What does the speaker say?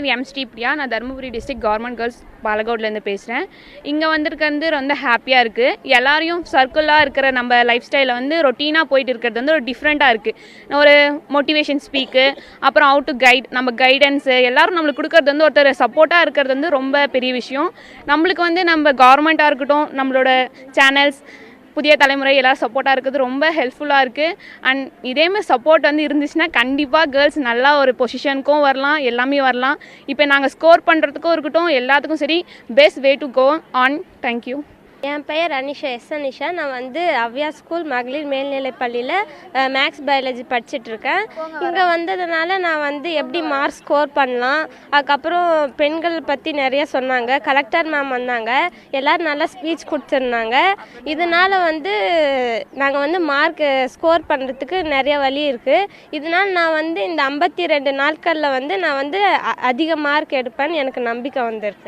பேர் எம் ஸ்ரீபிரியா. நான் Dharmapuri district government girls பாலகோட்லேருந்து பேசுகிறேன். இங்கே வந்திருக்கிறது ரொம்ப ஹாப்பியாக இருக்குது. எல்லாரையும் சர்க்கிளாக இருக்கிற நம்ம லைஃப் ஸ்டைலில் வந்து ரொட்டீனாக போயிட்டு இருக்கிறது வந்து ஒரு டிஃப்ரெண்ட்டாக இருக்குது. ஒரு மோட்டிவேஷன் ஸ்பீக்கு, அப்புறம் ஹவு டு கைட், நம்ம கைடன்ஸு எல்லோரும் நம்மளுக்கு கொடுக்கறது வந்து ஒருத்தர் சப்போர்ட்டாக இருக்கிறது வந்து ரொம்ப பெரிய விஷயம். நம்மளுக்கு வந்து நம்ம கவர்மெண்ட்டாக இருக்கட்டும், நம்மளோட சேனல்ஸ், புதிய தலைமுறை எல்லோரும் சப்போர்ட்டாக இருக்கிறது ரொம்ப ஹெல்ப்ஃபுல்லாக இருக்குது. அண்ட் இதேமாதிரி சப்போர்ட் வந்து இருந்துச்சுன்னா கண்டிப்பாக கேர்ள்ஸ் நல்லா ஒரு பொசிஷனுக்கும் வரலாம், எல்லாமே வரலாம். இப்போ நாங்கள் ஸ்கோர் பண்ணுறதுக்கும் இருக்கட்டும், எல்லாத்துக்கும் சரி best way to go on. Thank you. என் பெயர் அனிஷா, அனிஷா. நான் வந்து அவ்யா ஸ்கூல் மகளிர் மேல்நிலைப் பள்ளியில் மேக்ஸ் பயாலஜி படிச்சுட்ருக்கேன். இங்கே வந்ததுனால நான் வந்து எப்படி மார்க் ஸ்கோர் பண்ணலாம், அதுக்கப்புறம் பெண்கள் பற்றி நிறைய சொன்னாங்க. கலெக்டர் மேம் வந்தாங்க, எல்லோரும் நல்லா ஸ்பீச் கொடுத்துருந்தாங்க. இதனால் வந்து நாங்கள் வந்து மார்க் ஸ்கோர் பண்ணுறதுக்கு நிறைய வழி இருக்குது. இதனால் நான் வந்து இந்த 52 நாட்களில் வந்து நான் வந்து அதிக மார்க் எடுப்பேன்னு எனக்கு நம்பிக்கை வந்திருக்கு.